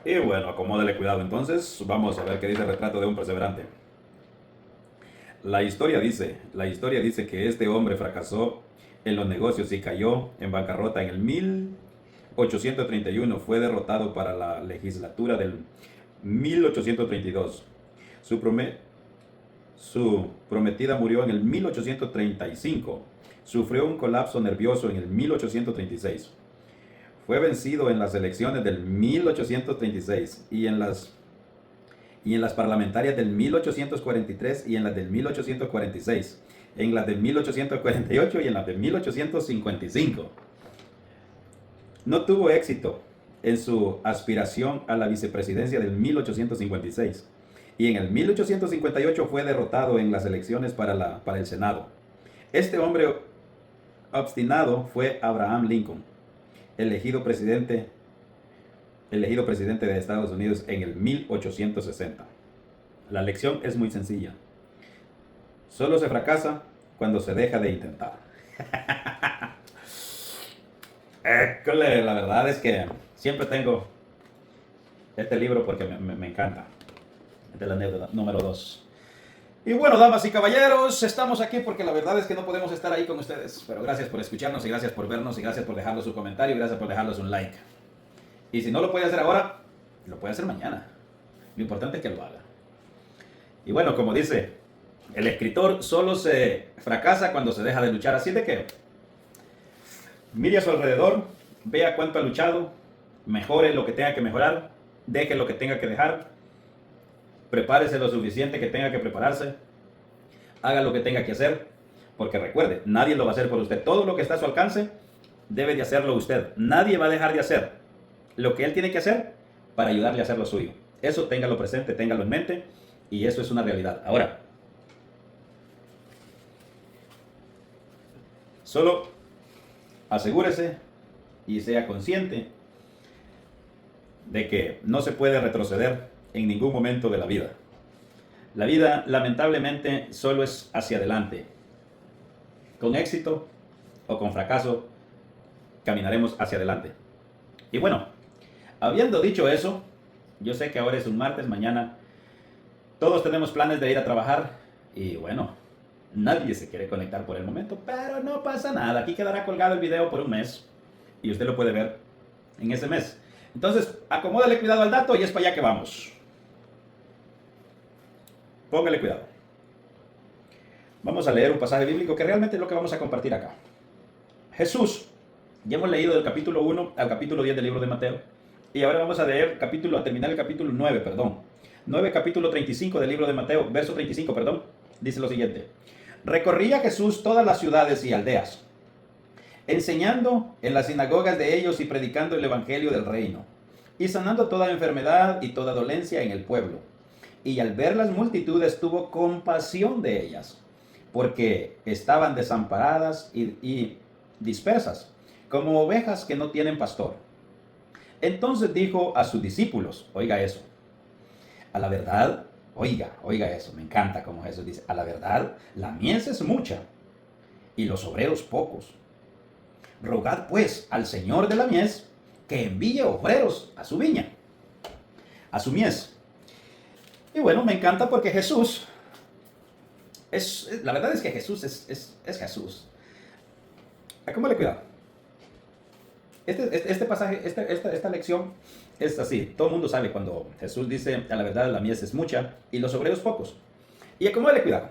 Y bueno, acomódele cuidado entonces. Vamos a ver qué dice el retrato de un perseverante. La historia dice que este hombre fracasó en los negocios y cayó en bancarrota en el 1831. Fue derrotado para la legislatura del 1832. Su, prome- su prometida murió en el 1835. Sufrió un colapso nervioso en el 1836. Fue vencido en las elecciones del 1836 y en las parlamentarias del 1843 y en las del 1846, en las del 1848 y en las del 1855. No tuvo éxito en su aspiración a la vicepresidencia del 1856 y en el 1858 fue derrotado en las elecciones para el Senado. Este hombre obstinado fue Abraham Lincoln, elegido presidente elegido presidente de Estados Unidos en el 1860. La lección es muy sencilla. Solo se fracasa cuando se deja de intentar. La verdad es que siempre tengo este libro porque me encanta. Esta es la anécdota número 2. Y bueno, damas y caballeros, estamos aquí porque la verdad es que no podemos estar ahí con ustedes. Pero gracias por escucharnos y gracias por vernos y gracias por dejarnos su comentario y gracias por dejarnos un like. Y si no lo puede hacer ahora, lo puede hacer mañana. Lo importante es que lo haga. Y bueno, como dice el escritor, solo se fracasa cuando se deja de luchar. Así de que mire a su alrededor, vea cuánto ha luchado, mejore lo que tenga que mejorar, deje lo que tenga que dejar, prepárese lo suficiente que tenga que prepararse, haga lo que tenga que hacer, porque recuerde, nadie lo va a hacer por usted. Todo lo que está a su alcance debe de hacerlo usted. Nadie va a dejar de hacer lo que él tiene que hacer para ayudarle a hacer lo suyo. Eso téngalo presente, téngalo en mente y eso es una realidad. Ahora, solo asegúrese y sea consciente de que no se puede retroceder en ningún momento de la vida. La vida, lamentablemente, solo es hacia adelante. Con éxito o con fracaso, caminaremos hacia adelante. Y bueno, habiendo dicho eso, yo sé que ahora es un martes, mañana todos tenemos planes de ir a trabajar y bueno, nadie se quiere conectar por el momento, pero no pasa nada. Aquí quedará colgado el video por un mes y usted lo puede ver en ese mes. Entonces, acomódale cuidado al dato y es para allá que vamos. Póngale cuidado. Vamos a leer un pasaje bíblico que realmente es lo que vamos a compartir acá. Jesús, ya hemos leído del capítulo 1 al capítulo 10 del libro de Mateo. Y ahora vamos a terminar el capítulo 9, perdón. 9, capítulo 35 del libro de Mateo, verso 35, perdón. Dice lo siguiente. Recorría Jesús todas las ciudades y aldeas, enseñando en las sinagogas de ellos y predicando el evangelio del reino, y sanando toda enfermedad y toda dolencia en el pueblo. Y al ver las multitudes tuvo compasión de ellas, porque estaban desamparadas y dispersas, como ovejas que no tienen pastor. Entonces dijo a sus discípulos, oiga eso, a la verdad, oiga eso, me encanta como Jesús dice, a la verdad, la mies es mucha y los obreros pocos. Rogad pues al Señor de la mies que envíe obreros a su viña, a su mies. Y bueno, me encanta porque Jesús, la verdad es que Jesús es Jesús. ¿Cómo le cuidado? Este pasaje, esta lección es así. Todo el mundo sabe cuando Jesús dice, a la verdad la mies es mucha y los obreros pocos. Y acomódale cuidado.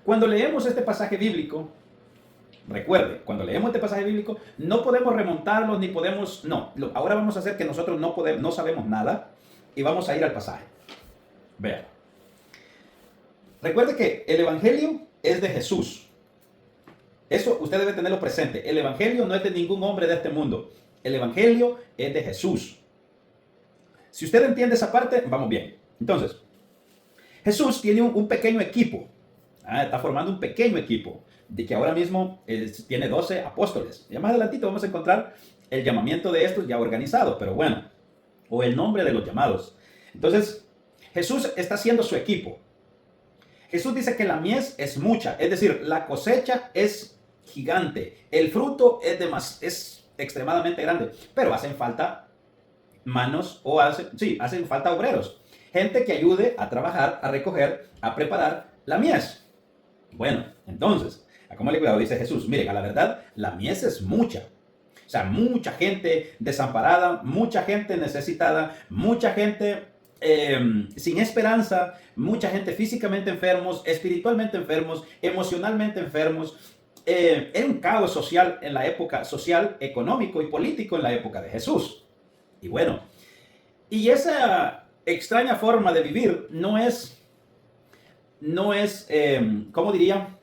Cuando leemos este pasaje bíblico, recuerde, cuando leemos este pasaje bíblico, no podemos remontarnos ni podemos, no. Ahora vamos a hacer que nosotros no sabemos nada y vamos a ir al pasaje. Vean. Recuerde que el evangelio es de Jesús. Eso usted debe tenerlo presente. El evangelio no es de ningún hombre de este mundo. El evangelio es de Jesús. Si usted entiende esa parte, vamos bien. Entonces, Jesús tiene un pequeño equipo. Está formando un pequeño equipo. De que ahora mismo tiene 12 apóstoles. Ya más adelantito vamos a encontrar el llamamiento de estos ya organizado. Pero bueno, o el nombre de los llamados. Entonces, Jesús está haciendo su equipo. Jesús dice que la mies es mucha. Es decir, la cosecha es gigante. El fruto es extremadamente grande. Pero hacen falta manos o hacen falta obreros. Gente que ayude a trabajar, a recoger, a preparar la mies. Bueno, entonces, acómale cuidado, dice Jesús. Miren, a la verdad, la mies es mucha. O sea, mucha gente desamparada, mucha gente necesitada, mucha gente sin esperanza, mucha gente físicamente enfermos, espiritualmente enfermos, emocionalmente enfermos. Era un caos social en la época, social, económico y político en la época de Jesús. Y bueno, y esa extraña forma de vivir ¿cómo diría?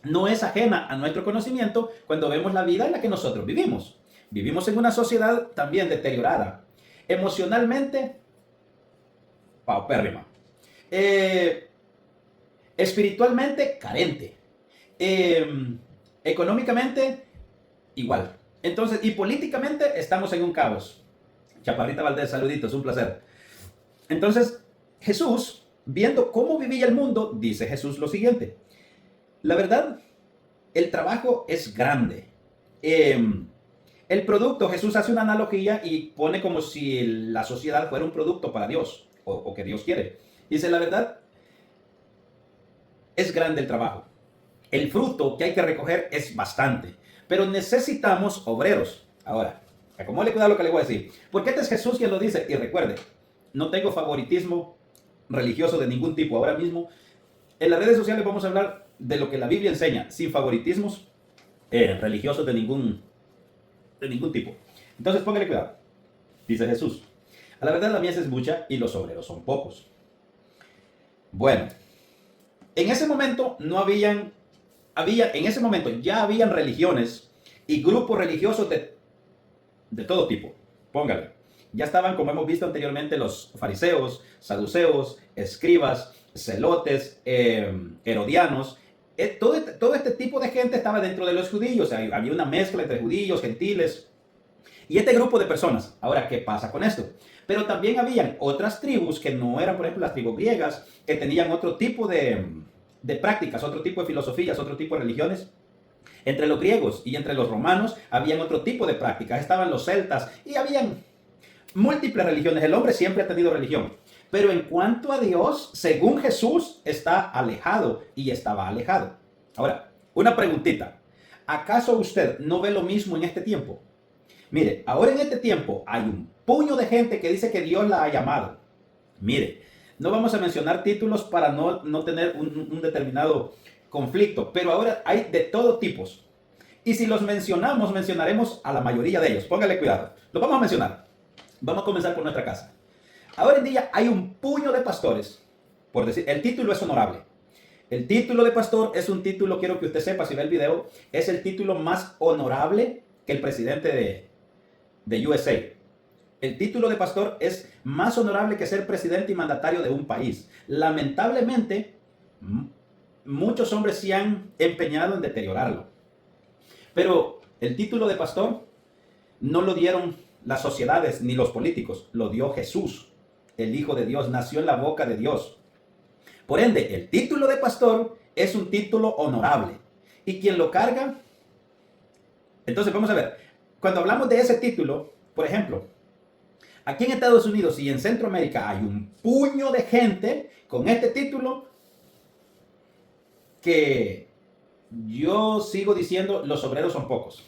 No es ajena a nuestro conocimiento cuando vemos la vida en la que nosotros vivimos. Vivimos en una sociedad también deteriorada, emocionalmente paupérrima, espiritualmente carente, económicamente igual. Entonces, y políticamente estamos en un caos. Chaparrita Valdés, saluditos, un placer. Entonces, Jesús, viendo cómo vivía el mundo, dice Jesús lo siguiente. La verdad, el trabajo es grande. El producto, Jesús hace una analogía y pone como si la sociedad fuera un producto para Dios, o que Dios quiere. Dice, la verdad, es grande el trabajo. El fruto que hay que recoger es bastante, pero necesitamos obreros. Ahora, ¿cómo le cuidado lo que le voy a decir? Porque este es Jesús quien lo dice. Y recuerde, no tengo favoritismo religioso de ningún tipo. Ahora mismo, en las redes sociales vamos a hablar de lo que la Biblia enseña, sin favoritismos religiosos de ningún tipo. Entonces, póngale cuidado. Dice Mies. A la verdad, la mies es mucha y los obreros son pocos. Bueno, en ese momento en ese momento ya habían religiones y grupos religiosos de todo tipo. Póngale. Ya estaban, como hemos visto anteriormente, los fariseos, saduceos, escribas, celotes, herodianos. Todo este tipo de gente estaba dentro de los judíos. Había una mezcla entre judíos, gentiles. Y este grupo de personas, ahora, ¿qué pasa con esto? Pero también habían otras tribus que no eran, por ejemplo, las tribus griegas, que tenían otro tipo de prácticas, otro tipo de filosofías, otro tipo de religiones. Entre los griegos y entre los romanos habían otro tipo de prácticas. Estaban los celtas y habían múltiples religiones. El hombre siempre ha tenido religión. Pero en cuanto a Dios, según Jesús, está alejado y estaba alejado. Ahora, una preguntita. ¿Acaso usted no ve lo mismo en este tiempo? Mire, ahora en este tiempo hay un puño de gente que dice que Dios la ha llamado. Mire, no vamos a mencionar títulos para no tener un determinado conflicto, pero ahora hay de todo tipos. Y si los mencionaremos a la mayoría de ellos. Póngale cuidado. Los vamos a mencionar. Vamos a comenzar por nuestra casa. Ahora en día hay un puño de pastores, por decir, el título es honorable. El título de pastor es un título, quiero que usted sepa si ve el video, es el título más honorable que el presidente de USA. El título de pastor es más honorable que ser presidente y mandatario de un país. Lamentablemente, muchos hombres se han empeñado en deteriorarlo. Pero el título de pastor no lo dieron las sociedades ni los políticos, lo dio Jesús. El Hijo de Dios nació en la boca de Dios. Por ende, el título de pastor es un título honorable. Y quien lo carga, entonces vamos a ver, cuando hablamos de ese título, por ejemplo, aquí en Estados Unidos y en Centroamérica hay un puño de gente con este título que yo sigo diciendo los obreros son pocos.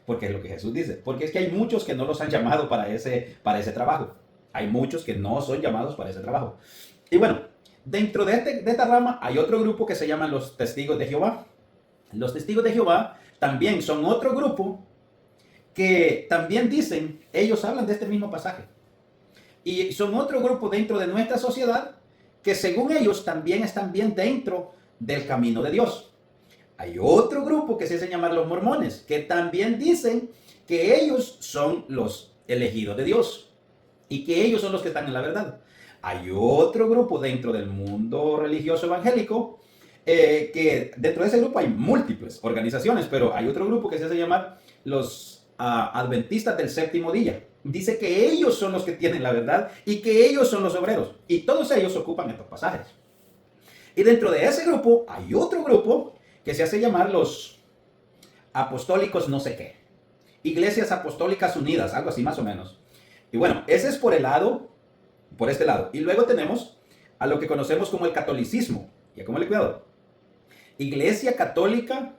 Porque es lo que Jesús dice. Porque es que hay muchos que no los han llamado para ese trabajo. Hay muchos que no son llamados para ese trabajo. Y bueno, dentro de esta rama hay otro grupo que se llaman los testigos de Jehová. Los testigos de Jehová también son otro grupo que también dicen, ellos hablan de este mismo pasaje. Y son otro grupo dentro de nuestra sociedad que según ellos también están bien dentro del camino de Dios. Hay otro grupo que se hace llamar los mormones, que también dicen que ellos son los elegidos de Dios y que ellos son los que están en la verdad. Hay otro grupo dentro del mundo religioso evangélico, que dentro de ese grupo hay múltiples organizaciones, pero hay otro grupo que se hace llamar los adventistas del séptimo día. Dice que ellos son los que tienen la verdad y que ellos son los obreros. Y todos ellos ocupan estos pasajes. Y dentro de ese grupo hay otro grupo que se hace llamar los apostólicos no sé qué. Iglesias Apostólicas Unidas, algo así más o menos. Y bueno, ese es por este lado. Y luego tenemos a lo que conocemos como el catolicismo. Ya como le cuidado. Iglesia Católica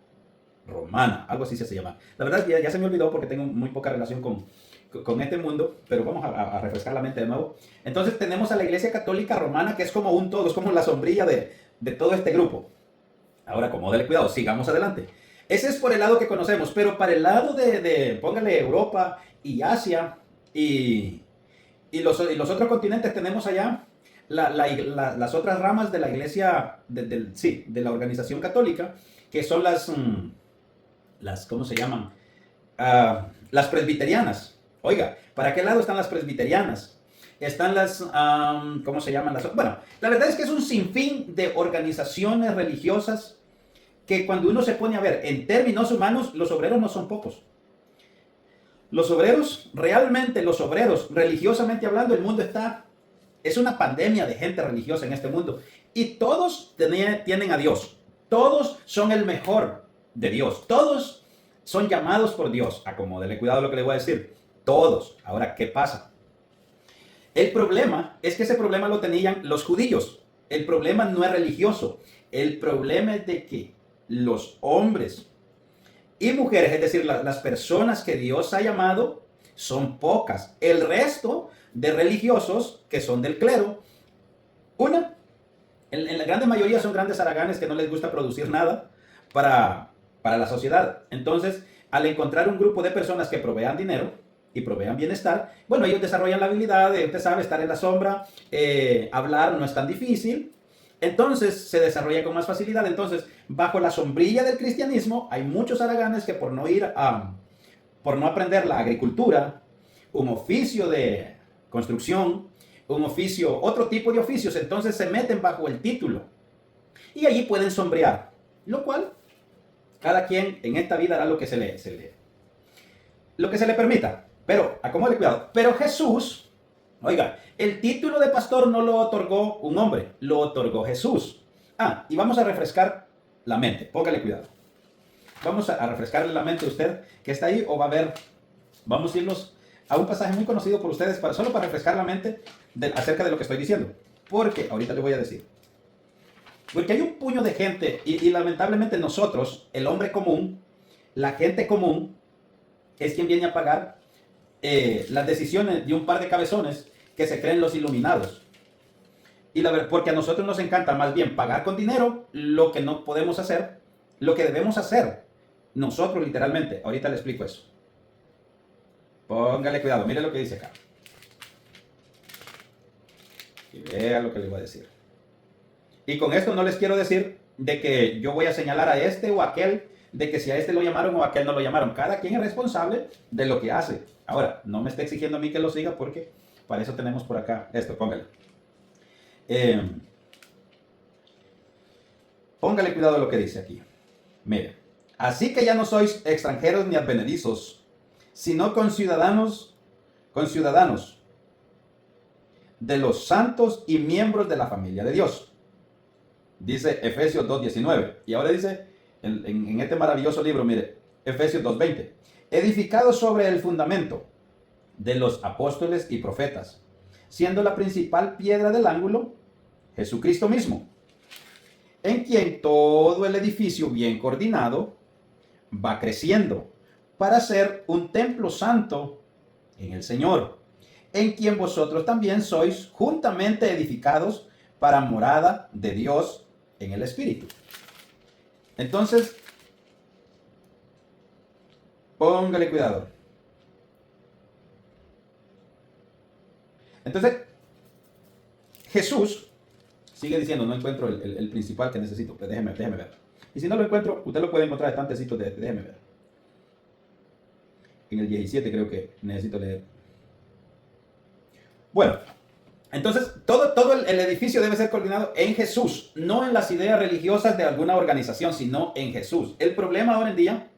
Romana, algo así se llama. La verdad ya se me olvidó porque tengo muy poca relación con este mundo, pero vamos a refrescar la mente de nuevo. Entonces tenemos a la Iglesia Católica Romana, que es como un todo, es como la sombrilla de todo este grupo. Ahora, como dele cuidado, sigamos adelante. Ese es por el lado que conocemos, pero para el lado póngale Europa y Asia y los otros continentes tenemos allá las otras ramas de la iglesia, de la organización católica, que son ¿cómo se llaman? Las presbiterianas. Oiga, ¿para qué lado están las presbiterianas? Están ¿cómo se llaman? Bueno, la verdad es que es un sinfín de organizaciones religiosas que cuando uno se pone a ver en términos humanos, los obreros no son pocos. Los obreros, realmente los obreros, religiosamente hablando, el mundo es una pandemia de gente religiosa en este mundo. Y todos tienen a Dios. Todos son el mejor de Dios. Todos son llamados por Dios. Acomódele cuidado lo que le voy a decir. Todos. Ahora, ¿qué pasa? El problema es que ese problema lo tenían los judíos. El problema no es religioso. El problema es de que los hombres y mujeres, es decir, las personas que Dios ha llamado, son pocas. El resto de religiosos que son del clero, en la grande mayoría son grandes haraganes que no les gusta producir nada para la sociedad. Entonces, al encontrar un grupo de personas que provean dinero y provean bienestar, bueno, ellos desarrollan la habilidad de, usted sabe, estar en la sombra, hablar no es tan difícil. Entonces se desarrolla con más facilidad. Entonces, bajo la sombrilla del cristianismo, hay muchos haraganes que por no aprender la agricultura, un oficio de construcción, otro tipo de oficios, entonces se meten bajo el título y allí pueden sombrear, lo cual cada quien en esta vida hará lo que se le permita. Pero, acomode cuidado. Pero Jesús, oiga, el título de pastor no lo otorgó un hombre, lo otorgó Jesús. Y vamos a refrescar la mente, póngale cuidado. Vamos a refrescarle la mente a usted que está ahí, o va a ver, vamos a irnos a un pasaje muy conocido por ustedes, solo para refrescar la mente acerca de lo que estoy diciendo. Porque, ahorita les voy a decir. Porque hay un puño de gente, y lamentablemente nosotros, el hombre común, la gente común, es quien viene a pagar las decisiones de un par de cabezones que se creen los iluminados. Porque a nosotros nos encanta más bien pagar con dinero lo que no podemos hacer, lo que debemos hacer nosotros literalmente. Ahorita le explico eso. Póngale cuidado, mire lo que dice acá. Y vea lo que les voy a decir. Y con esto no les quiero decir de que yo voy a señalar a este o a aquel, de que si a este lo llamaron o a aquel no lo llamaron. Cada quien es responsable de lo que hace. Ahora, no me esté exigiendo a mí que lo siga porque para eso tenemos por acá esto, póngale. Póngale cuidado a lo que dice aquí. Mire, así que ya no sois extranjeros ni advenedizos, sino conciudadanos de los santos y miembros de la familia de Dios. Dice Efesios 2:19. Y ahora dice, en este maravilloso libro, mire, Efesios 2:20. Edificados sobre el fundamento de los apóstoles y profetas, siendo la principal piedra del ángulo Jesucristo mismo, en quien todo el edificio bien coordinado va creciendo para ser un templo santo en el Señor, en quien vosotros también sois juntamente edificados para morada de Dios en el Espíritu. Entonces, póngale cuidado. Entonces, Jesús sigue diciendo, no encuentro el principal que necesito, pues déjeme ver. Y si no lo encuentro, usted lo puede encontrar estantecitos déjeme ver. En el 17 creo que necesito leer. Bueno, entonces todo el edificio debe ser coordinado en Jesús, no en las ideas religiosas de alguna organización, sino en Jesús. El problema ahora en día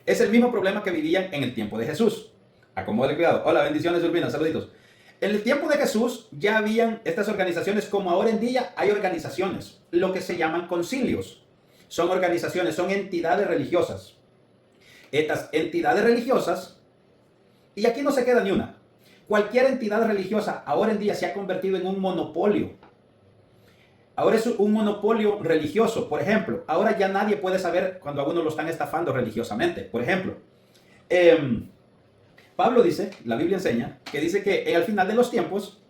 es el mismo problema que vivían en el tiempo de Jesús. Acomódale cuidado. Hola, bendiciones, Urbina, saluditos. En el tiempo de Jesús ya habían estas organizaciones, como ahora en día hay organizaciones, lo que se llaman concilios. Son organizaciones, son entidades religiosas. Estas entidades religiosas, y aquí no se queda ni una, Cualquier entidad religiosa ahora en día se ha convertido en un monopolio. Ahora es un monopolio religioso. Por ejemplo, ahora ya nadie puede saber cuando a uno lo están estafando religiosamente. Por ejemplo, Pablo dice, la Biblia enseña, que dice que al final de los tiempos,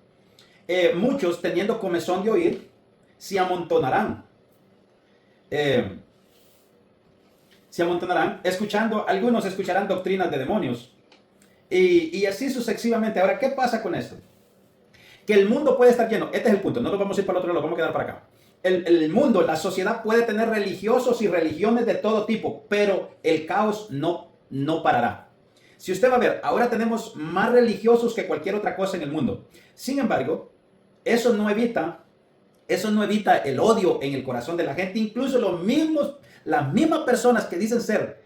muchos teniendo comezón de oír, se amontonarán. Escuchando, algunos escucharán doctrinas de demonios. Y así sucesivamente. Ahora, ¿qué pasa con esto? Que el mundo puede estar lleno. Este es el punto. No nos vamos a ir para el otro lado, vamos a quedar para acá. El mundo, la sociedad puede tener religiosos y religiones de todo tipo, pero el caos no parará. Si usted va a ver, ahora tenemos más religiosos que cualquier otra cosa en el mundo. Sin embargo, eso no evita el odio en el corazón de la gente. Incluso las mismas personas que dicen ser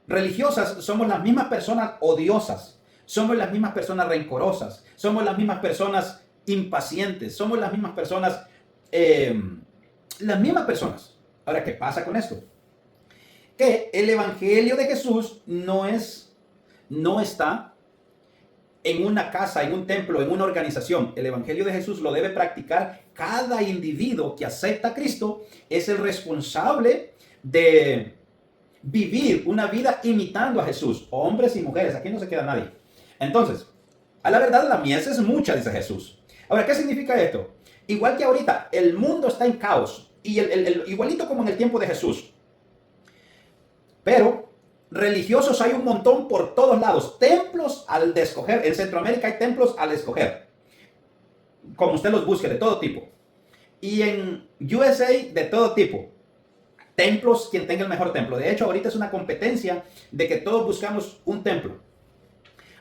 religiosas, somos las mismas personas odiosas, somos las mismas personas rencorosas, somos las mismas personas impacientes, somos las mismas personas, Ahora, ¿qué pasa con esto? Que el evangelio de Jesús no está en una casa, en un templo, en una organización. El evangelio de Jesús lo debe practicar cada individuo que acepta a Cristo. Es el responsable de vivir una vida imitando a Jesús. Hombres y mujeres, aquí no se queda nadie. Entonces, a la verdad la mies es mucha, dice Jesús. Ahora, ¿qué significa esto? Igual que ahorita el mundo está en caos, y igualito como en el tiempo de Jesús. Pero religiosos hay un montón por todos lados. Templos al de escoger. En Centroamérica hay templos al escoger. Como usted los busque, de todo tipo. Y en USA, de todo tipo. Templos, quien tenga el mejor templo. De hecho, ahorita es una competencia de que todos buscamos un templo.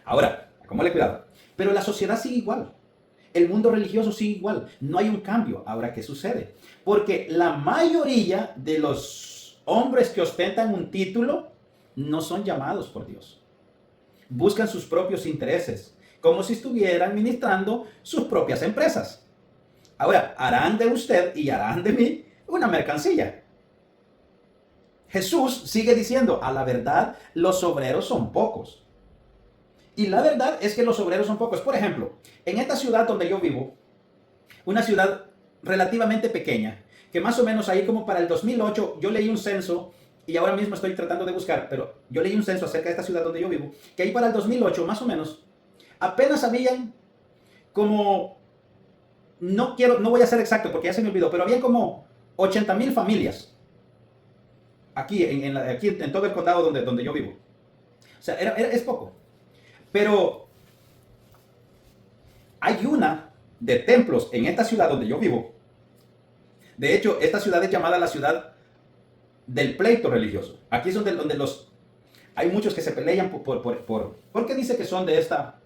Ahora, póngale cuidado. Pero la sociedad sigue igual. El mundo religioso sigue igual. No hay un cambio. Ahora, ¿qué sucede? Porque la mayoría de los hombres que ostentan un título no son llamados por Dios. Buscan sus propios intereses, como si estuvieran administrando sus propias empresas. Ahora, harán de usted y harán de mí una mercancía. Jesús sigue diciendo, a la verdad, los obreros son pocos. Y la verdad es que los obreros son pocos. Por ejemplo, en esta ciudad donde yo vivo, una ciudad relativamente pequeña, que más o menos ahí como para el 2008, yo leí un censo, y ahora mismo estoy tratando de buscar, pero yo leí un censo acerca de esta ciudad donde yo vivo, que ahí para el 2008, más o menos, apenas habían como, no voy a ser exacto porque ya se me olvidó, pero habían como 80,000 familias aquí en todo el condado donde yo vivo. O sea, es poco. Pero hay una de templos en esta ciudad donde yo vivo. De hecho, esta ciudad es llamada la ciudad del pleito religioso. Aquí es donde hay muchos que se pelean porque dice que son de esta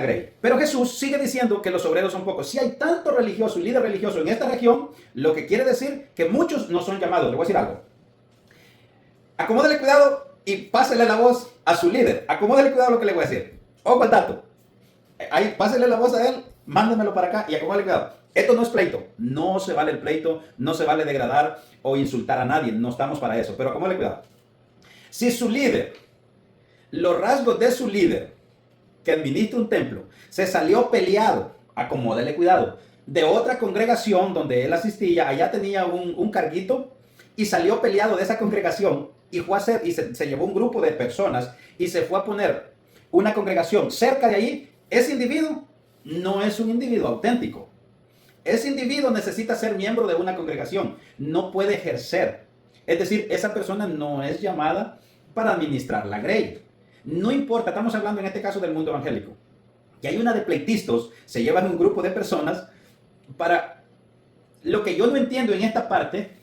grey. Pero Jesús sigue diciendo que los obreros son pocos. Si hay tanto religioso y líder religioso en esta región, lo que quiere decir que muchos no son llamados. Le voy a decir algo. Acomódele cuidado y pásele la voz a su líder. Acomódele cuidado a lo que le voy a decir. Ojo al dato. Ahí, pásele la voz a él, mándemelo para acá y acomódele cuidado. Esto no es pleito. No se vale el pleito, no se vale degradar o insultar a nadie. No estamos para eso. Pero acomódele cuidado. Si su líder, los rasgos de su líder que administra un templo, se salió peleado, acomódele cuidado, de otra congregación donde él asistía, allá tenía un carguito y salió peleado de esa congregación y fue a hacer, y se llevó un grupo de personas y se fue a poner una congregación cerca de ahí. Ese individuo no es un individuo auténtico. Ese individuo necesita ser miembro de una congregación, no puede ejercer. Es decir, esa persona no es llamada para administrar la grey. No importa, estamos hablando en este caso del mundo evangélico. Y hay una de pleitistas, se llevan un grupo de personas para... Lo que yo no entiendo en esta parte,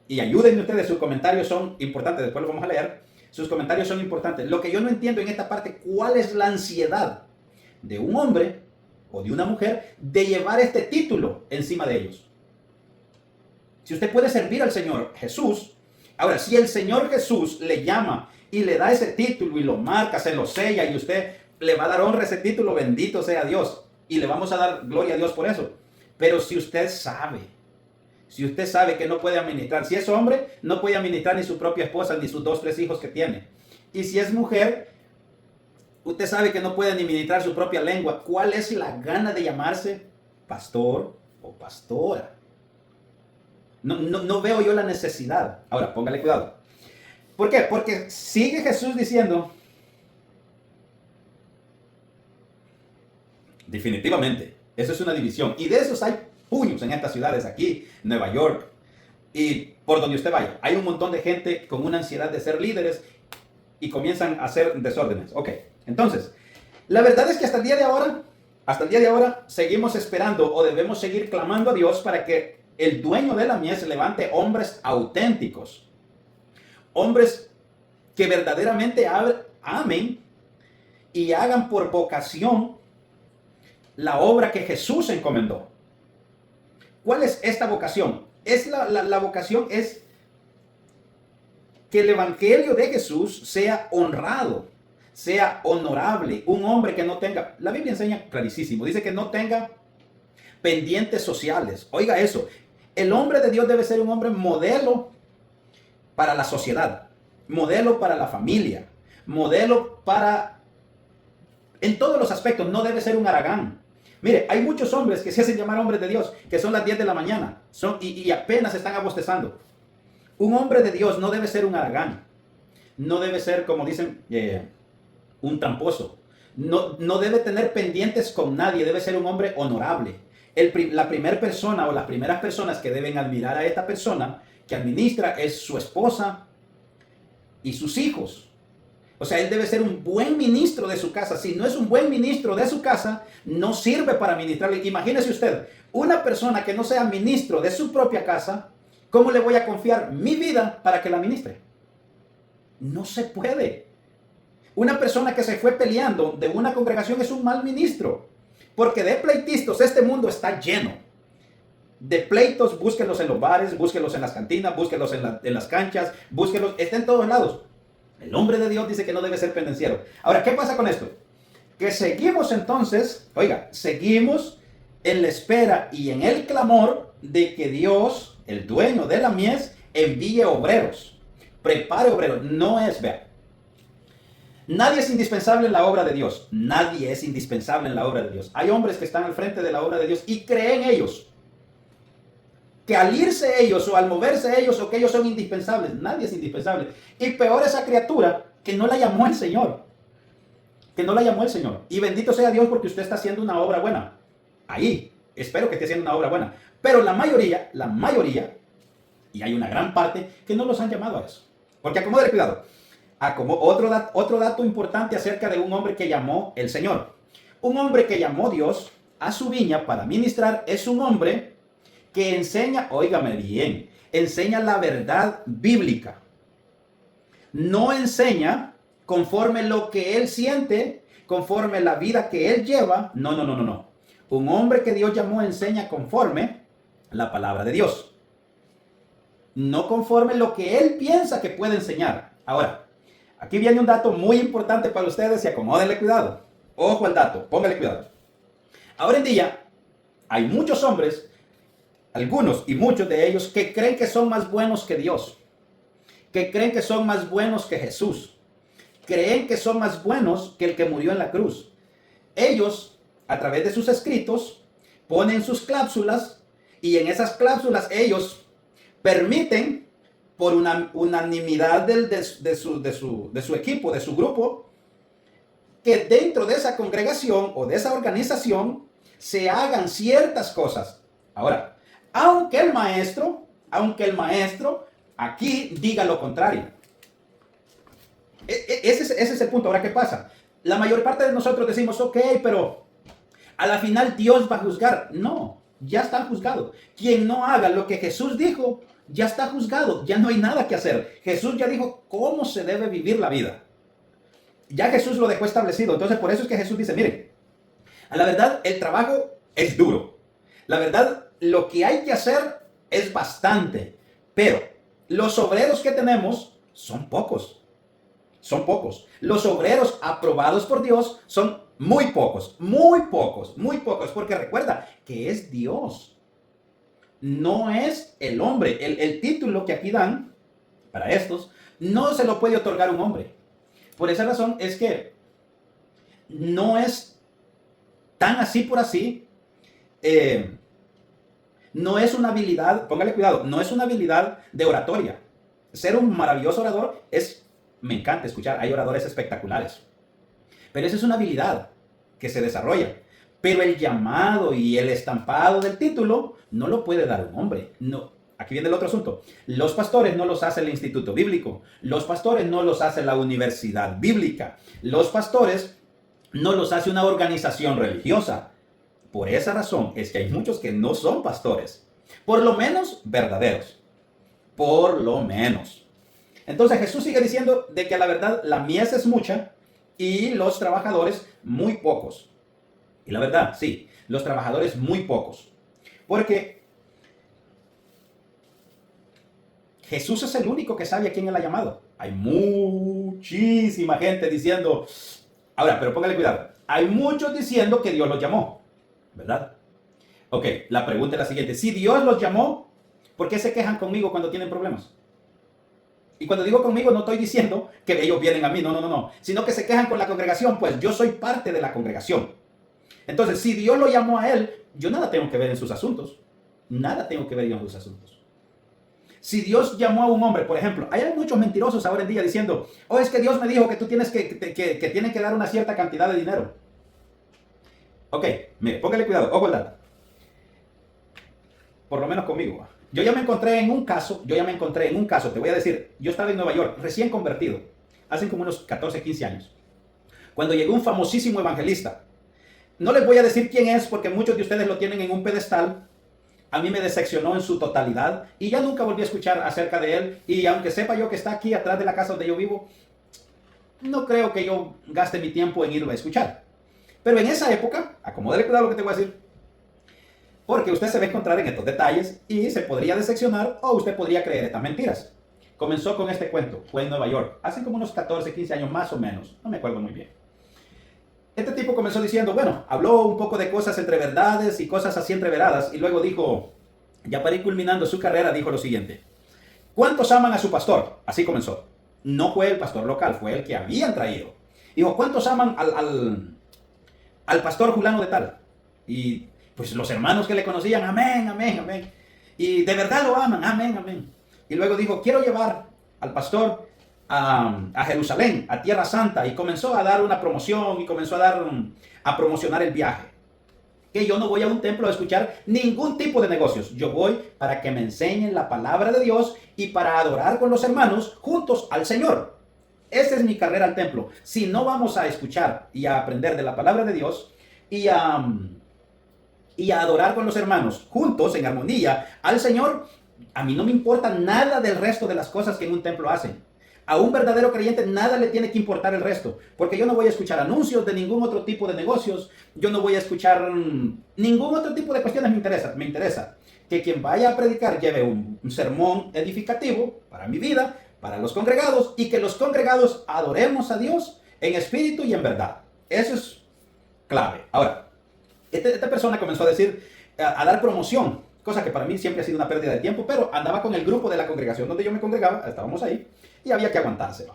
y ayúdenme ustedes, sus comentarios son importantes, después lo vamos a leer, sus comentarios son importantes. Lo que yo no entiendo en esta parte, ¿cuál es la ansiedad de un hombre o de una mujer de llevar este título encima de ellos? Si usted puede servir al Señor Jesús, ahora, si el Señor Jesús le llama y le da ese título y lo marca, se lo sella y usted le va a dar honra a ese título, bendito sea Dios. Y le vamos a dar gloria a Dios por eso. Pero si usted sabe que no puede administrar, si es hombre, no puede administrar ni su propia esposa, ni sus 2, 3 hijos que tiene. Y si es mujer, usted sabe que no puede ni ministrar su propia lengua. ¿Cuál es la gana de llamarse pastor o pastora? No veo yo la necesidad. Ahora, póngale cuidado. ¿Por qué? Porque sigue Jesús diciendo, definitivamente, eso es una división. Y de esos hay puños en estas ciudades, aquí, Nueva York, y por donde usted vaya. Hay un montón de gente con una ansiedad de ser líderes y comienzan a hacer desórdenes. Ok, entonces, la verdad es que hasta el día de ahora, seguimos esperando o debemos seguir clamando a Dios para que el dueño de la mies levante hombres auténticos. Hombres que verdaderamente amen y hagan por vocación la obra que Jesús encomendó. ¿Cuál es esta vocación? La vocación es que el evangelio de Jesús sea honrado, sea honorable. Un hombre que no tenga, la Biblia enseña clarísimo, dice que no tenga pendientes sociales. Oiga eso, el hombre de Dios debe ser un hombre modelo para la sociedad, modelo para la familia, modelo para, en todos los aspectos. No debe ser un haragán. Mire, hay muchos hombres que se hacen llamar hombres de Dios, que son las 10 de la mañana y apenas están abostezando. Un hombre de Dios no debe ser un haragán, no debe ser, como dicen, un tramposo. No debe tener pendientes con nadie, debe ser un hombre honorable. La primera persona o las primeras personas que deben admirar a esta persona que administra es su esposa y sus hijos. O sea, él debe ser un buen ministro de su casa. Si no es un buen ministro de su casa, no sirve para ministrarle. Imagínese usted, una persona que no sea ministro de su propia casa, ¿cómo le voy a confiar mi vida para que la ministre? No se puede. Una persona que se fue peleando de una congregación es un mal ministro. Porque de pleitistas este mundo está lleno. De pleitos, búsquenlos en los bares, búsquenlos en las cantinas, búsquenlos en las canchas, búsquenlos, está en todos lados. El hombre de Dios dice que no debe ser pendenciero. Ahora, ¿qué pasa con esto? Que seguimos entonces, oiga, seguimos en la espera y en el clamor de que Dios, el dueño de la mies, envíe obreros, prepare obreros. No es, vea, nadie es indispensable en la obra de Dios. Nadie es indispensable en la obra de Dios. Hay hombres que están al frente de la obra de Dios y creen ellos que al irse ellos o al moverse ellos o que ellos son indispensables. Nadie es indispensable. Y peor esa criatura que no la llamó el Señor. Que no la llamó el Señor. Y bendito sea Dios porque usted está haciendo una obra buena. Ahí, espero que esté haciendo una obra buena. Pero la mayoría, y hay una gran parte, que no los han llamado a eso. Porque acomódale cuidado. Otro dato importante acerca de un hombre que llamó el Señor. Un hombre que llamó Dios a su viña para ministrar es un hombre que enseña, óigame bien, enseña la verdad bíblica. No enseña conforme lo que él siente, conforme la vida que él lleva. No. Un hombre que Dios llamó enseña conforme la palabra de Dios. No conforme lo que él piensa que puede enseñar. Ahora, aquí viene un dato muy importante para ustedes y acomódenle cuidado. Ojo al dato, póngale cuidado. Ahora en día, hay muchos hombres, algunos y muchos de ellos, que creen que son más buenos que Dios, que creen que son más buenos que Jesús, creen que son más buenos que el que murió en la cruz. Ellos, a través de sus escritos, ponen sus cláusulas y en esas cláusulas ellos permiten, por una unanimidad de su equipo, de su grupo, que dentro de esa congregación o de esa organización se hagan ciertas cosas. Ahora, aunque el maestro aquí diga lo contrario. Ese es el punto. Ahora, ¿qué pasa? La mayor parte de nosotros decimos, ok, pero a la final Dios va a juzgar. No, ya está juzgado. Quien no haga lo que Jesús dijo, ya está juzgado. Ya no hay nada que hacer. Jesús ya dijo cómo se debe vivir la vida. Ya Jesús lo dejó establecido. Entonces, por eso es que Jesús dice, miren, a la verdad, el trabajo es duro. La verdad, lo que hay que hacer es bastante, pero los obreros que tenemos son pocos. Son pocos. Los obreros aprobados por Dios son muy pocos, porque recuerda que es Dios. No es el hombre. El título que aquí dan para estos no se lo puede otorgar un hombre. Por esa razón es que no es tan así por así. No es una habilidad, póngale cuidado, no es una habilidad de oratoria. Ser un maravilloso orador me encanta escuchar, hay oradores espectaculares. Pero esa es una habilidad que se desarrolla. Pero el llamado y el estampado del título no lo puede dar un hombre. No. Aquí viene el otro asunto. Los pastores no los hace el Instituto Bíblico. Los pastores no los hace la Universidad Bíblica. Los pastores no los hace una organización religiosa. Por esa razón es que hay muchos que no son pastores. Por lo menos verdaderos. Por lo menos. Entonces Jesús sigue diciendo de que a la verdad la mies es mucha y los trabajadores muy pocos. Y la verdad, sí, los trabajadores muy pocos. Porque Jesús es el único que sabe a quién él ha llamado. Hay muchísima gente diciendo, ahora, pero póngale cuidado, hay muchos diciendo que Dios los llamó, ¿verdad? Ok, la pregunta es la siguiente, si Dios los llamó, ¿por qué se quejan conmigo cuando tienen problemas? Y cuando digo conmigo no estoy diciendo que ellos vienen a mí, no, sino que se quejan con la congregación, pues yo soy parte de la congregación. Entonces, si Dios lo llamó a él, yo nada tengo que ver en sus asuntos. Nada tengo que ver yo en sus asuntos. Si Dios llamó a un hombre, por ejemplo, hay muchos mentirosos ahora en día diciendo, oh, es que Dios me dijo que tú tienes que tienen que dar una cierta cantidad de dinero. Ok, mire, póngale cuidado, ojo al dato. Por lo menos conmigo. Yo ya me encontré en un caso, te voy a decir, yo estaba en Nueva York, recién convertido, hace como unos 14, 15 años, cuando llegó un famosísimo evangelista. No les voy a decir quién es porque muchos de ustedes lo tienen en un pedestal. A mí me decepcionó en su totalidad y ya nunca volví a escuchar acerca de él. Y aunque sepa yo que está aquí atrás de la casa donde yo vivo, no creo que yo gaste mi tiempo en irlo a escuchar. Pero en esa época, acomódale cuidado lo que te voy a decir, porque usted se va a encontrar en estos detalles y se podría decepcionar o usted podría creer estas mentiras. Comenzó con este cuento, fue en Nueva York, hace como unos 14, 15 años más o menos, no me acuerdo muy bien. Este tipo comenzó diciendo, bueno, habló un poco de cosas entre verdades y cosas así entreveradas y luego dijo, ya para ir culminando su carrera, dijo lo siguiente, ¿cuántos aman a su pastor? Así comenzó. No fue el pastor local, fue el que habían traído. Dijo, ¿cuántos aman al pastor fulano de tal? Y pues los hermanos que le conocían, amén, amén, amén. Y de verdad lo aman, amén, amén. Y luego dijo, quiero llevar al pastor a Jerusalén, a Tierra Santa, y comenzó a dar una promoción y comenzó a promocionar el viaje. Que yo no voy a un templo a escuchar ningún tipo de negocios. Yo voy para que me enseñen la palabra de Dios y para adorar con los hermanos juntos al Señor. Esa es mi carrera al templo. Si no vamos a escuchar y a aprender de la palabra de Dios y a adorar con los hermanos juntos en armonía al Señor, a mí no me importa nada del resto de las cosas que en un templo hacen. A un verdadero creyente nada le tiene que importar el resto, porque yo no voy a escuchar anuncios de ningún otro tipo de negocios, yo no voy a escuchar ningún otro tipo de cuestiones. Me interesa que quien vaya a predicar lleve un sermón edificativo para mi vida, para los congregados, y que los congregados adoremos a Dios en espíritu y en verdad. Eso es clave. Ahora, esta persona comenzó a decir, a dar promoción, cosa que para mí siempre ha sido una pérdida de tiempo, pero andaba con el grupo de la congregación donde yo me congregaba, estábamos ahí, y había que aguantarse, ¿va?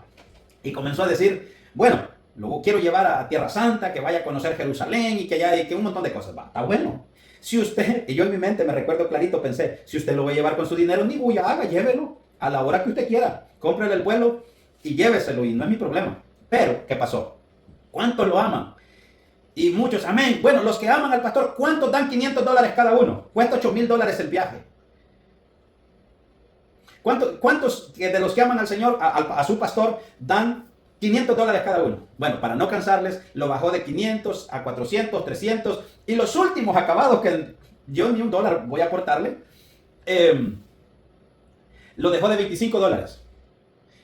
Y comenzó a decir, bueno, luego quiero llevar a Tierra Santa, que vaya a conocer Jerusalén y que un montón de cosas, va, está bueno. Si usted, y yo en mi mente me recuerdo clarito, pensé, si usted lo va a llevar con su dinero, ni bulla haga, llévelo a la hora que usted quiera, cómprele el vuelo y lléveselo y no es mi problema. Pero, ¿qué pasó? ¿Cuántos lo aman? Y muchos, amén. Bueno, los que aman al pastor, ¿cuántos dan $500 cada uno? Cuesta $8,000 el viaje. ¿Cuántos de los que aman al Señor, a su pastor, dan $500 cada uno? Bueno, para no cansarles, lo bajó de 500 a 400, 300. Y los últimos acabados, que yo ni $1 voy a aportarle, lo dejó de $25.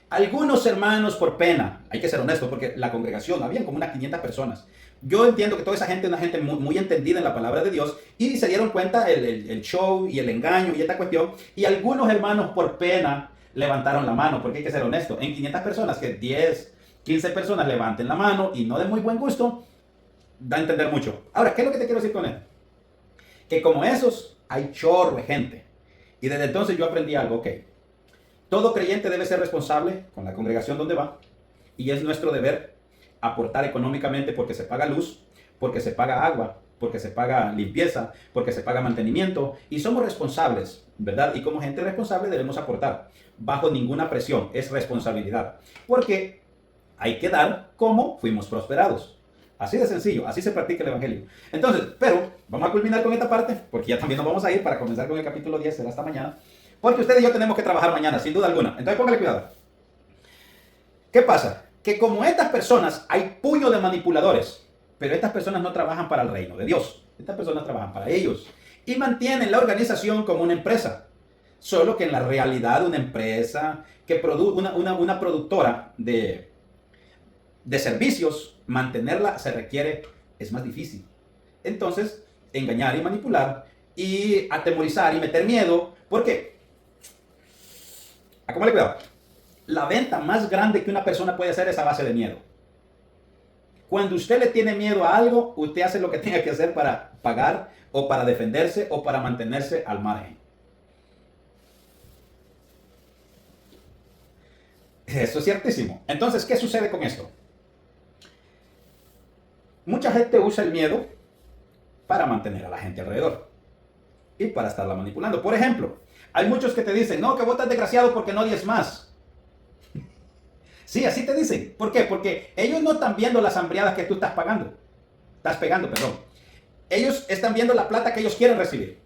Algunos hermanos, por pena, hay que ser honestos, porque la congregación, habían como unas 500 personas. Yo entiendo que toda esa gente es una gente muy, muy entendida en la palabra de Dios y se dieron cuenta el show y el engaño y esta cuestión. Y algunos hermanos, por pena, levantaron la mano, porque hay que ser honesto. En 500 personas, que 10, 15 personas levanten la mano y no de muy buen gusto, da a entender mucho. Ahora, ¿qué es lo que te quiero decir con esto? Que como esos, hay chorro de gente. Y desde entonces yo aprendí algo, ok. Todo creyente debe ser responsable con la congregación donde va. y es nuestro deber aportar económicamente porque se paga luz, porque se paga agua, porque se paga limpieza, porque se paga mantenimiento y somos responsables, ¿verdad? Y como gente responsable debemos aportar bajo ninguna presión, es responsabilidad, porque hay que dar como fuimos prosperados. Así de sencillo, así se practica el Evangelio. Entonces, pero vamos a culminar con esta parte, porque ya también nos vamos a ir para comenzar con el capítulo 10, será hasta mañana, porque usted y yo tenemos que trabajar mañana, sin duda alguna. Entonces póngale cuidado. ¿Qué pasa? Que como estas personas hay puño de manipuladores, pero estas personas no trabajan para el reino de Dios. Estas personas trabajan para ellos y mantienen la organización como una empresa. Solo que en la realidad una empresa que produce una productora de servicios, mantenerla se requiere, es más difícil. Entonces, engañar y manipular y atemorizar y meter miedo. ¿Por qué? Acómale cuidado. La venta más grande que una persona puede hacer es a base de miedo. Cuando usted le tiene miedo a algo, usted hace lo que tenga que hacer para pagar o para defenderse o para mantenerse al margen. Eso es ciertísimo. Entonces, ¿qué sucede con esto? Mucha gente usa el miedo para mantener a la gente alrededor y para estarla manipulando. Por ejemplo, hay muchos que te dicen, no, que vos estás desgraciado porque no diezmas. Sí, así te dicen. ¿Por qué? Porque ellos no están viendo las hambriadas que tú estás pagando. Estás pegando, perdón. Ellos están viendo la plata que ellos quieren recibir.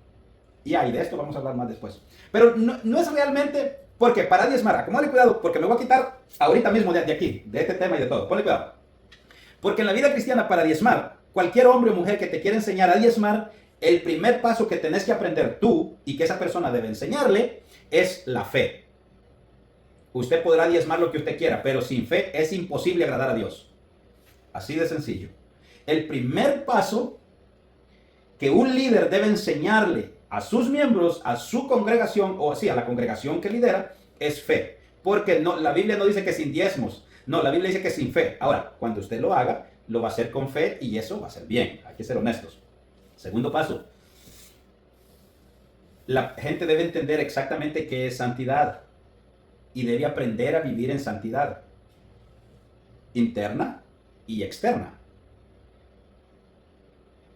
Y ahí de esto vamos a hablar más después. Pero no es realmente porque para diezmar, acomódale cuidado, porque me voy a quitar ahorita mismo de aquí, de este tema y de todo. Ponle cuidado. Porque en la vida cristiana, para diezmar, cualquier hombre o mujer que te quiera enseñar a diezmar, el primer paso que tenés que aprender tú y que esa persona debe enseñarle es la fe. Usted podrá diezmar lo que usted quiera, pero sin fe es imposible agradar a Dios. Así de sencillo. El primer paso que un líder debe enseñarle a sus miembros, a su congregación, o sí, a la congregación que lidera, es fe. Porque no, la Biblia no dice que sin diezmos. No, la Biblia dice que sin fe. Ahora, cuando usted lo haga, lo va a hacer con fe y eso va a ser bien. Hay que ser honestos. Segundo paso. La gente debe entender exactamente qué es santidad y debe aprender a vivir en santidad interna y externa.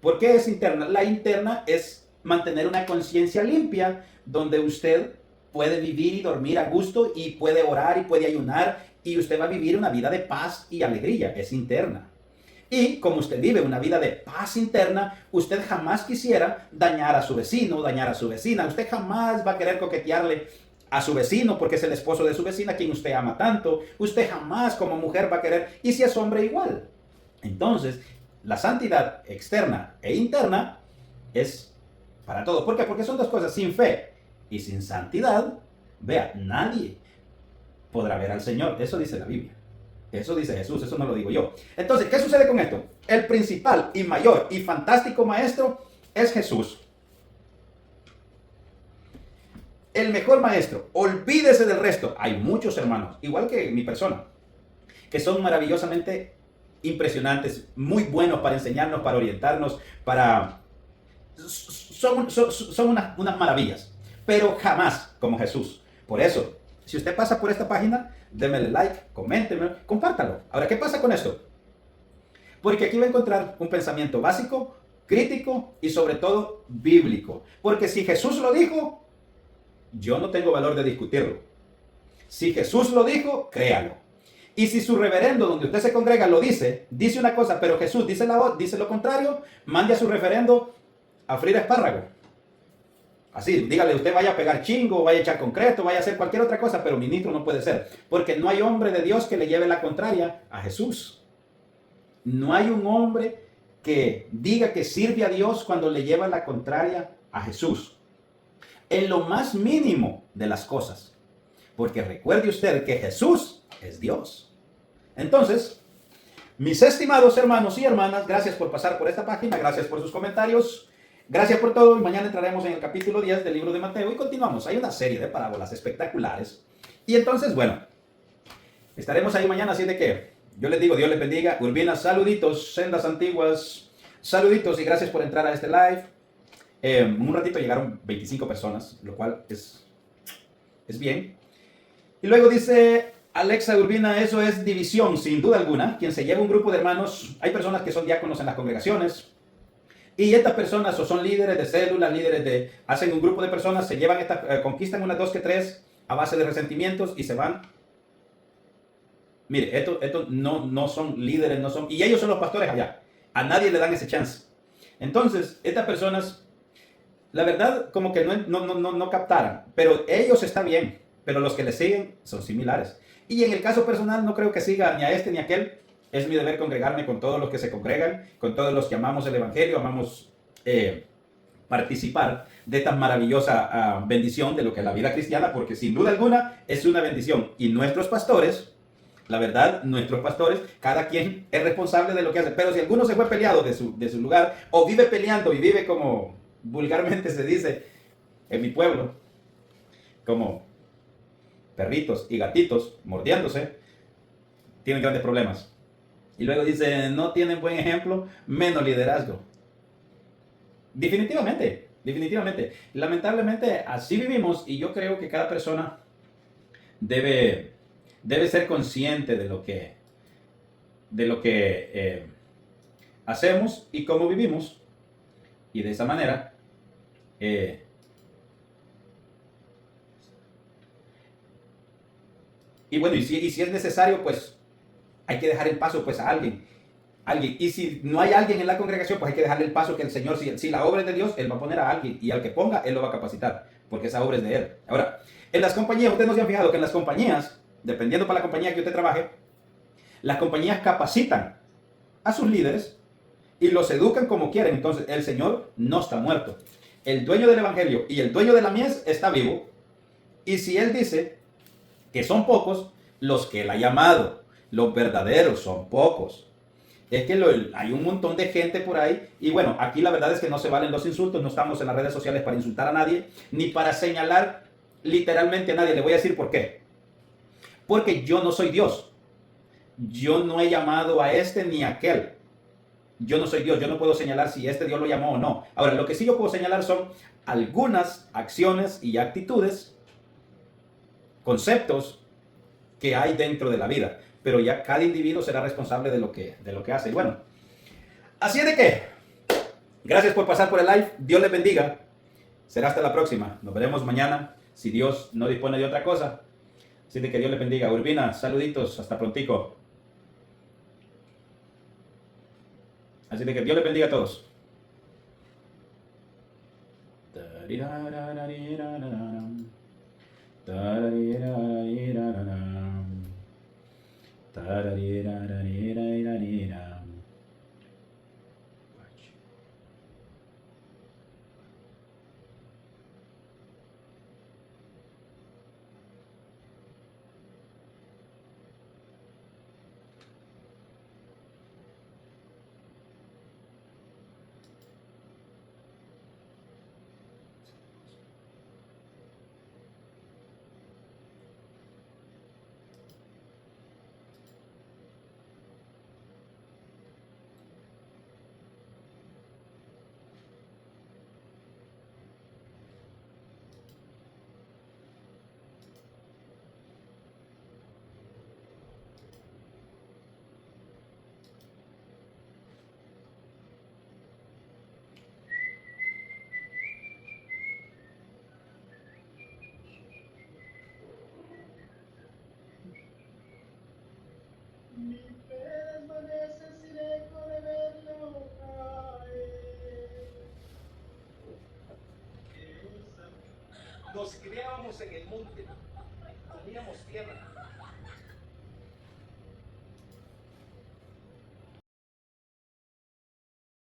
¿Por qué es interna? La interna es mantener una conciencia limpia donde usted puede vivir y dormir a gusto y puede orar y puede ayunar y usted va a vivir una vida de paz y alegría. Es interna. Y como usted vive una vida de paz interna, usted jamás quisiera dañar a su vecino, dañar a su vecina. Usted jamás va a querer coquetearle a su vecino porque es el esposo de su vecina quien usted ama tanto. Usted jamás como mujer va a querer, y si es hombre igual. Entonces, la santidad externa e interna es para todo. ¿Por qué? Porque son dos cosas. Sin fe y sin santidad, vea, nadie podrá ver al Señor. Eso dice la Biblia. Eso dice Jesús, eso no lo digo yo. Entonces, ¿qué sucede con esto? El principal y mayor y fantástico maestro es Jesús. El mejor maestro. Olvídese del resto. Hay muchos hermanos, igual que mi persona, que son maravillosamente impresionantes, muy buenos para enseñarnos, para orientarnos, son unas maravillas, pero jamás como Jesús. Por eso, si usted pasa por esta página, démele like, coménteme, compártalo. Ahora, ¿qué pasa con esto? Porque aquí va a encontrar un pensamiento básico, crítico y sobre todo bíblico. Porque si Jesús lo dijo, yo no tengo valor de discutirlo. Si Jesús lo dijo, créalo. Y si su reverendo donde usted se congrega lo dice una cosa, pero Jesús dice lo contrario, mande a su reverendo a freír espárrago. Así, dígale, usted vaya a pegar chingo, vaya a echar concreto, vaya a hacer cualquier otra cosa, pero ministro no puede ser. Porque no hay hombre de Dios que le lleve la contraria a Jesús. No hay un hombre que diga que sirve a Dios cuando le lleva la contraria a Jesús. En lo más mínimo de las cosas. Porque recuerde usted que Jesús es Dios. Entonces, mis estimados hermanos y hermanas, gracias por pasar por esta página, gracias por sus comentarios. Gracias por todo y mañana entraremos en el capítulo 10 del libro de Mateo y continuamos. Hay una serie de parábolas espectaculares. Y entonces, bueno, estaremos ahí mañana, así de que yo les digo, Dios les bendiga. Urbinas, saluditos, sendas antiguas, saluditos y gracias por entrar a este live. Un ratito llegaron 25 personas, lo cual es bien. Y luego dice Alexa Urbina, eso es división, sin duda alguna. Quien se lleva un grupo de hermanos, hay personas que son diáconos en las congregaciones, y estas personas o son líderes de células, hacen un grupo de personas, se llevan conquistan unas dos que tres a base de resentimientos y se van. Mire, estos no son líderes, no son, y ellos son los pastores allá. A nadie le dan ese chance. Entonces, estas personas, la verdad, como que no captaran, pero ellos están bien, pero los que le siguen son similares. Y en el caso personal, no creo que siga ni a este ni a aquel. Es mi deber congregarme con todos los que se congregan, con todos los que amamos el Evangelio, amamos participar de esta maravillosa bendición de lo que es la vida cristiana, porque sin duda alguna es una bendición. Y nuestros pastores, la verdad, nuestros pastores, cada quien es responsable de lo que hace. Pero si alguno se fue peleado de su lugar, o vive peleando y vive como vulgarmente se dice en mi pueblo, como perritos y gatitos mordiéndose, tienen grandes problemas. Y luego dice, no tienen buen ejemplo, menos liderazgo. Definitivamente, definitivamente. Lamentablemente así vivimos y yo creo que cada persona debe ser consciente de lo que hacemos y cómo vivimos. Y de esa manera, y bueno, y si es necesario, pues hay que dejar el paso pues a alguien. Y si no hay alguien en la congregación, pues hay que dejarle el paso que el Señor, si la obra es de Dios, Él va a poner a alguien y al que ponga, Él lo va a capacitar, porque esa obra es de Él. Ahora, en las compañías, ustedes no se han fijado que en las compañías, dependiendo para la compañía que usted trabaje, las compañías capacitan a sus líderes y los educan como quieren. Entonces, el Señor no está muerto. El dueño del evangelio y el dueño de la mies está vivo. Y si Él dice que son pocos, los que Él ha llamado, los verdaderos son pocos. Es que hay un montón de gente por ahí. Y bueno, aquí la verdad es que no se valen los insultos. No estamos en las redes sociales para insultar a nadie, ni para señalar literalmente a nadie. Le voy a decir por qué. Porque yo no soy Dios. Yo no he llamado a este ni a aquel. Yo no soy Dios. Yo no puedo señalar si este Dios lo llamó o no. Ahora, lo que sí yo puedo señalar son algunas acciones y actitudes, conceptos que hay dentro de la vida. Pero ya cada individuo será responsable de lo que hace. Y bueno, así es de que, gracias por pasar por el live. Dios les bendiga. Será hasta la próxima. Nos veremos mañana, si Dios no dispone de otra cosa. Así de que Dios les bendiga. Urbina, saluditos. Hasta prontico. Así de que Dios les bendiga a todos. Mi fe desvanece sin eco de verlo caer. Nos criábamos en el monte, comíamos tierra,